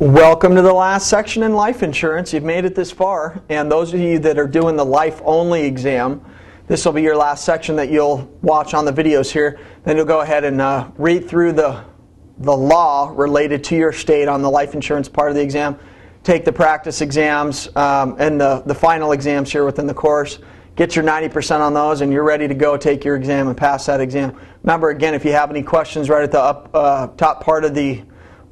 Welcome to the last section in life insurance. You've made it this far, and those of you that are doing the life-only exam, this will be your last section that you'll watch on the videos here. Then you'll go ahead and read through the law related to your state on the life insurance part of the exam, take the practice exams and the final exams here within the course. Get your 90% on those, and you're ready to go take your exam and pass that exam. Remember, again, if you have any questions, right at the top part of the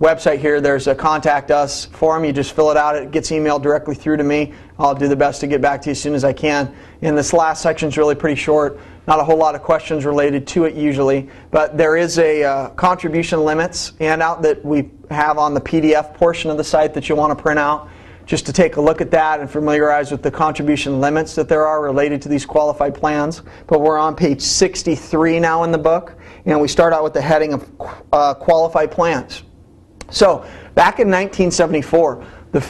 website here, there's a contact us form. You just fill it out. It gets emailed directly through to me. I'll do the best to get back to you as soon as I can. And this last section is really pretty short. Not a whole lot of questions related to it usually, but there is a contribution limits handout that we have on the PDF portion of the site that you'll want to print out, just to take a look at that and familiarize with the contribution limits that there are related to these qualified plans. But we're on page 63 now in the book, and we start out with the heading of qualified plans. So back in 1974, the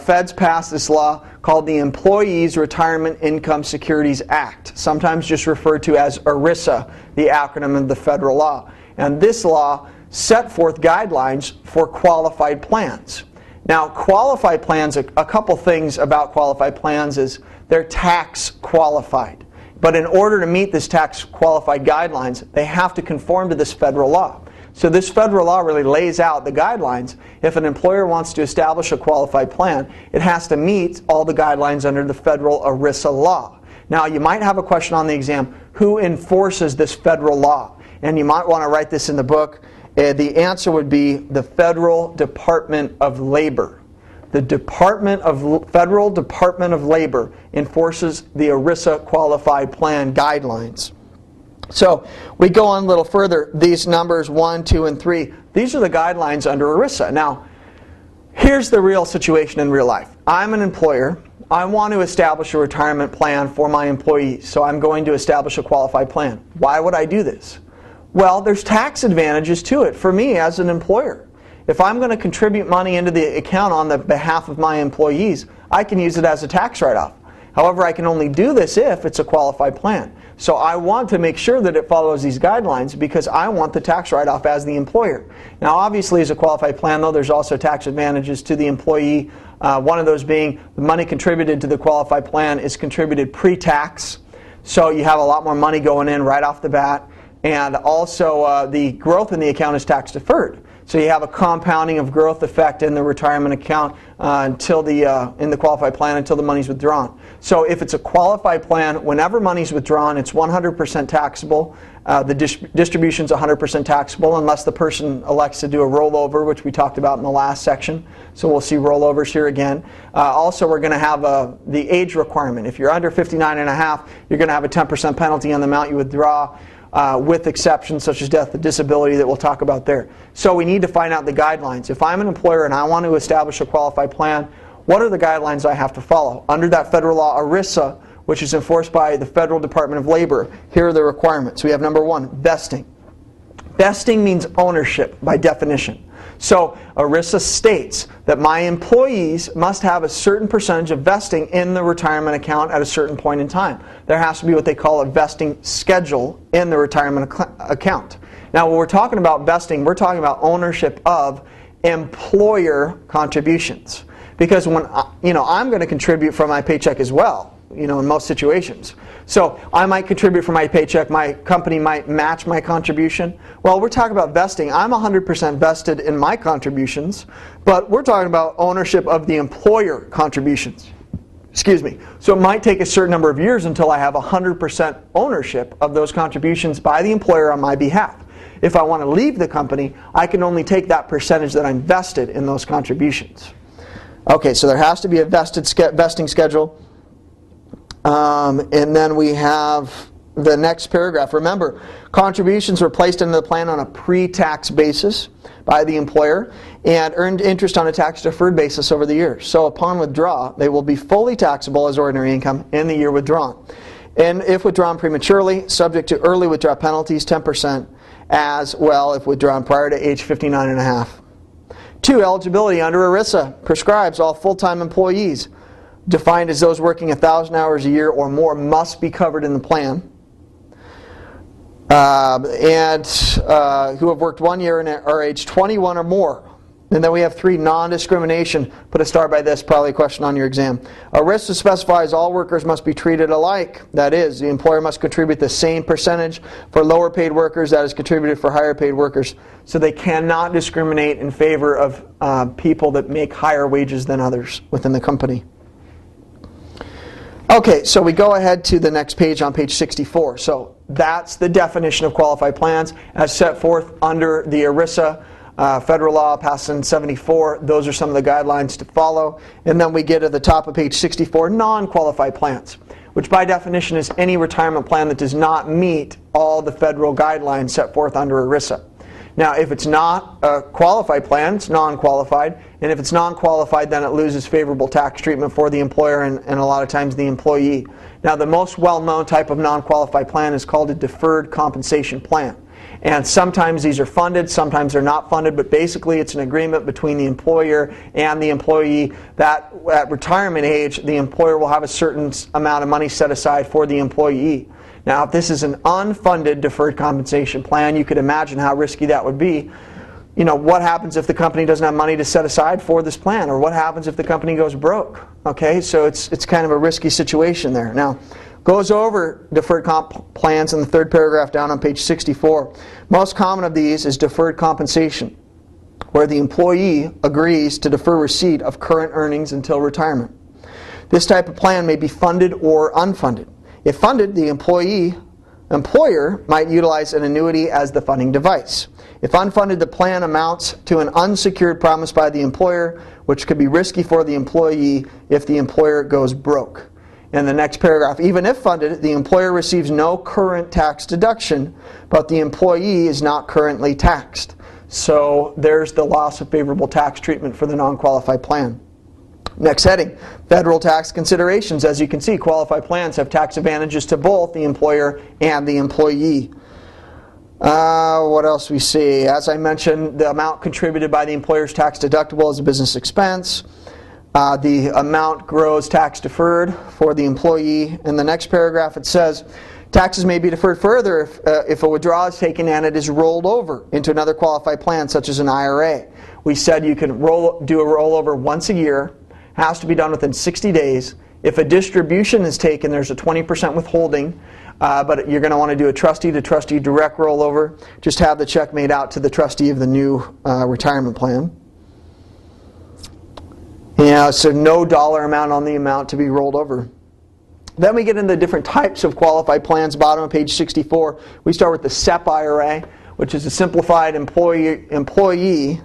feds passed this law called the Employees Retirement Income Securities Act, sometimes just referred to as ERISA, the acronym of the federal law. And this law set forth guidelines for qualified plans. Now, qualified plans, a couple things about qualified plans is they're tax qualified. But in order to meet this tax qualified guidelines, they have to conform to this federal law. So this federal law really lays out the guidelines. If an employer wants to establish a qualified plan, it has to meet all the guidelines under the federal ERISA law. Now, you might have a question on the exam, who enforces this federal law? And you might want to write this in the book. The answer would be the Federal Department of Labor. The Federal Department of Labor enforces the ERISA qualified plan guidelines. So we go on a little further. These numbers 1, 2, and 3, these are the guidelines under ERISA. Now, here's the real situation in real life. I'm an employer. I want to establish a retirement plan for my employees, so I'm going to establish a qualified plan. Why would I do this? Well, there's tax advantages to it for me as an employer. If I'm going to contribute money into the account on the behalf of my employees, I can use it as a tax write-off. However, I can only do this if it's a qualified plan. So I want to make sure that it follows these guidelines because I want the tax write-off as the employer. Now, obviously, as a qualified plan, though, there's also tax advantages to the employee. One of those being the money contributed to the qualified plan is contributed pre-tax. So you have a lot more money going in right off the bat. And also, the growth in the account is tax deferred. So you have a compounding of growth effect in the retirement account in the qualified plan until the money's withdrawn. So if it's a qualified plan, whenever money's withdrawn, it's 100% taxable. The distribution's 100% taxable unless the person elects to do a rollover, which we talked about in the last section. So we'll see rollovers here again. Also, we're going to have the age requirement. If you're under 59 and a half, you're going to have a 10% penalty on the amount you withdraw. With exceptions such as death and disability that we'll talk about there. So we need to find out the guidelines. If I'm an employer and I want to establish a qualified plan, what are the guidelines I have to follow? Under that federal law, ERISA, which is enforced by the Federal Department of Labor, here are the requirements. We have number 1, vesting. Vesting means ownership by definition. So ERISA states that my employees must have a certain percentage of vesting in the retirement account at a certain point in time. There has to be what they call a vesting schedule in the retirement account. Now, when we're talking about vesting, we're talking about ownership of employer contributions. Because when I'm going to contribute from my paycheck as well, in most situations. So I might contribute from my paycheck, my company might match my contribution. Well, we're talking about vesting. I'm 100% vested in my contributions, but we're talking about ownership of the employer contributions. Excuse me. So it might take a certain number of years until I have 100% ownership of those contributions by the employer on my behalf. If I want to leave the company, I can only take that percentage that I'm vested in those contributions. Okay, so there has to be a vesting schedule. And then we have the next paragraph. Remember, contributions were placed into the plan on a pre-tax basis by the employer and earned interest on a tax-deferred basis over the years. So upon withdrawal, they will be fully taxable as ordinary income in the year withdrawn. And if withdrawn prematurely, subject to early withdrawal penalties, 10%, as well if withdrawn prior to age 59 and a half. 2, eligibility under ERISA prescribes all full-time employees, defined as those working 1,000 hours a year or more, must be covered in the plan. And who have worked 1 year and are age 21 or more And then we have 3, non-discrimination. Put a star by this, probably a question on your exam. ERISA specifies all workers must be treated alike. That is, the employer must contribute the same percentage for lower paid workers that is contributed for higher paid workers. So they cannot discriminate in favor of people that make higher wages than others within the company. Okay, so we go ahead to the next page on page 64. So that's the definition of qualified plans as set forth under the ERISA federal law passed in '74. Those are some of the guidelines to follow. And then we get to the top of page 64, non-qualified plans, which by definition is any retirement plan that does not meet all the federal guidelines set forth under ERISA. Now, if it's not a qualified plan, it's non-qualified. And if it's non-qualified, then it loses favorable tax treatment for the employer and a lot of times the employee. Now, the most well-known type of non-qualified plan is called a deferred compensation plan. And sometimes these are funded, sometimes they're not funded, but basically it's an agreement between the employer and the employee that at retirement age, the employer will have a certain amount of money set aside for the employee. Now, if this is an unfunded deferred compensation plan, you could imagine how risky that would be. You know, what happens if the company doesn't have money to set aside for this plan? Or what happens if the company goes broke? Okay, so it's kind of a risky situation there. Now, goes over deferred comp plans in the third paragraph down on page 64. Most common of these is deferred compensation, where the employee agrees to defer receipt of current earnings until retirement. This type of plan may be funded or unfunded. If funded, the employer might utilize an annuity as the funding device. If unfunded, the plan amounts to an unsecured promise by the employer, which could be risky for the employee if the employer goes broke. In the next paragraph, even if funded, the employer receives no current tax deduction, but the employee is not currently taxed. So there's the loss of favorable tax treatment for the non-qualified plan. Next heading, federal tax considerations. As you can see, qualified plans have tax advantages to both the employer and the employee. What else we see? As I mentioned, the amount contributed by the employer is tax deductible as a business expense. The amount grows tax deferred for the employee. In the next paragraph it says, taxes may be deferred further if a withdrawal is taken and it is rolled over into another qualified plan such as an IRA. We said you can do a rollover once a year, has to be done within 60 days. If a distribution is taken, there's a 20% withholding, but you're going to want to do a trustee-to-trustee direct rollover. Just have the check made out to the trustee of the new retirement plan. Yeah, so no dollar amount on the amount to be rolled over. Then we get into the different types of qualified plans. Bottom of page 64, we start with the SEP IRA, which is a simplified employee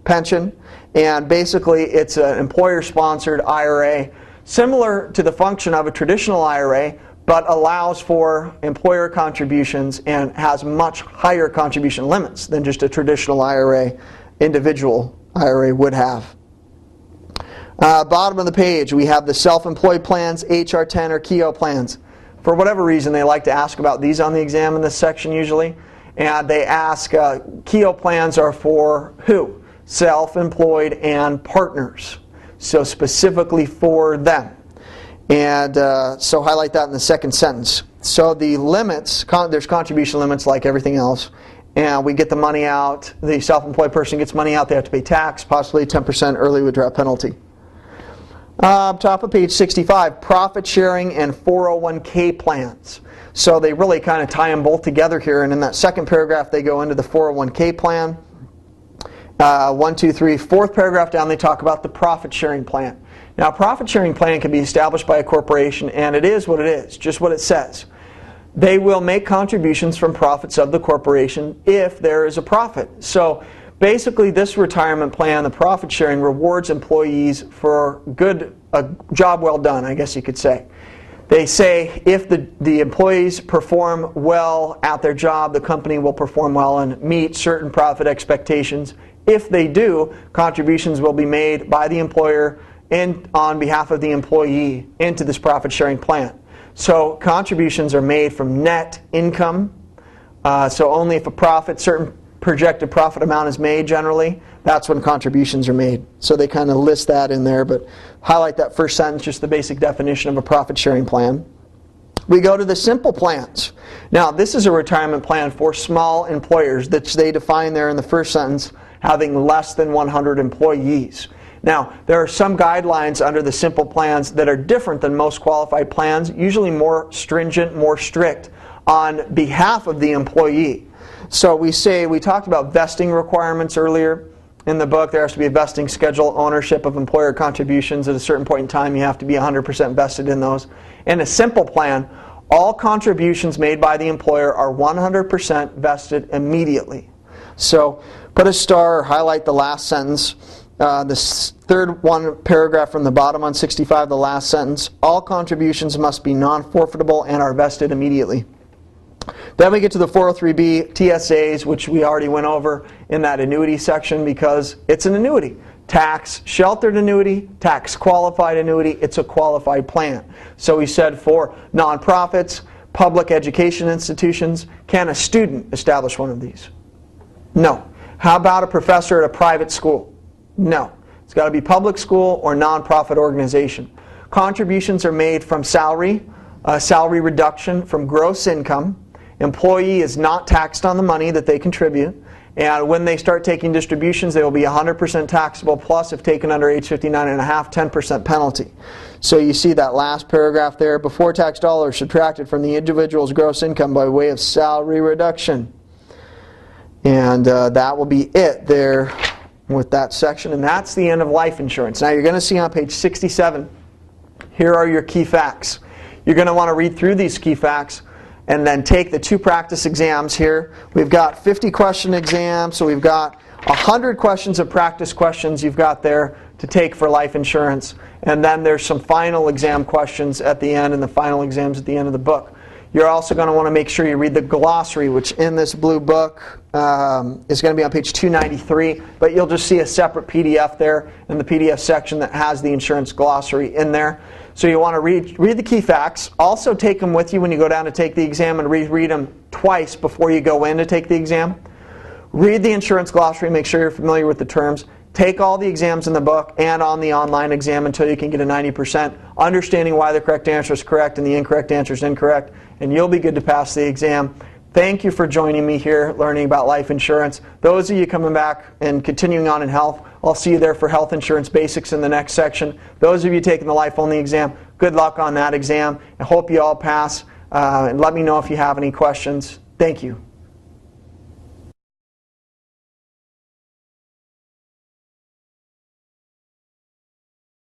pension. And basically it's an employer-sponsored IRA, similar to the function of a traditional IRA, but allows for employer contributions and has much higher contribution limits than just a traditional IRA, individual IRA would have. Bottom of the page, we have the self-employed plans, HR10 or Keogh plans. For whatever reason, they like to ask about these on the exam in this section usually. And they ask, Keogh plans are for who? Self-employed and partners. So specifically for them. And so highlight that in the second sentence. So the limits, there's contribution limits like everything else. And we get the money out, the self-employed person gets money out, they have to pay tax, possibly 10% early withdrawal penalty. Top of page 65, profit sharing and 401k plans. So they really kind of tie them both together here, and in that second paragraph they go into the 401k plan. 1, 2, 3, fourth paragraph down they talk about the profit sharing plan. Now a profit sharing plan can be established by a corporation, and it is what it is, just what it says. They will make contributions from profits of the corporation if there is a profit. So basically this retirement plan, the profit sharing, rewards employees for a job well done, I guess you could say. They say if the employees perform well at their job, the company will perform well and meet certain profit expectations. If they do, contributions will be made by the employer on behalf of the employee into this profit sharing plan. So contributions are made from net income. So only if a certain projected profit amount is made generally, that's when contributions are made. So they kind of list that in there, but highlight that first sentence, just the basic definition of a profit sharing plan. We go to the simple plans. Now, this is a retirement plan for small employers that they define there in the first sentence, having less than 100 employees. Now, there are some guidelines under the simple plans that are different than most qualified plans, usually more stringent, more strict on behalf of the employee. So we talked about vesting requirements earlier in the book. There has to be a vesting schedule, ownership of employer contributions. At a certain point in time, you have to be 100% vested in those. In a simple plan, all contributions made by the employer are 100% vested immediately. So put a star or highlight the last sentence. The third one paragraph from the bottom on 65, the last sentence. All contributions must be non-forfeitable and are vested immediately. Then we get to the 403B TSAs, which we already went over in that annuity section because it's an annuity. Tax sheltered annuity, tax qualified annuity, it's a qualified plan. So we said for nonprofits, public education institutions, can a student establish one of these? No. How about a professor at a private school? No. It's got to be public school or nonprofit organization. Contributions are made from salary, salary reduction from gross income. Employee is not taxed on the money that they contribute. And when they start taking distributions, they will be 100% taxable, plus if taken under age 59.5, 10% penalty. So you see that last paragraph there, before tax dollars subtracted from the individual's gross income by way of salary reduction. And that will be it there with that section. And that's the end of life insurance. Now you're going to see on page 67, here are your key facts. You're going to want to read through these key facts and then take the 2 practice exams here. We've got 50 question exams, so we've got 100 questions of practice questions you've got there to take for life insurance. And then there's some final exam questions at the end and the final exams at the end of the book. You're also going to want to make sure you read the glossary, which in this blue book is going to be on page 293, but you'll just see a separate PDF there in the PDF section that has the insurance glossary in there. So you want to read the key facts. Also take them with you when you go down to take the exam and reread them twice before you go in to take the exam. Read the insurance glossary, make sure you're familiar with the terms. Take all the exams in the book and on the online exam until you can get a 90%, understanding why the correct answer is correct and the incorrect answer is incorrect, and you'll be good to pass the exam. Thank you for joining me here learning about life insurance. Those of you coming back and continuing on in health, I'll see you there for health insurance basics in the next section. Those of you taking the life only exam, good luck on that exam. I hope you all pass, and let me know if you have any questions. Thank you.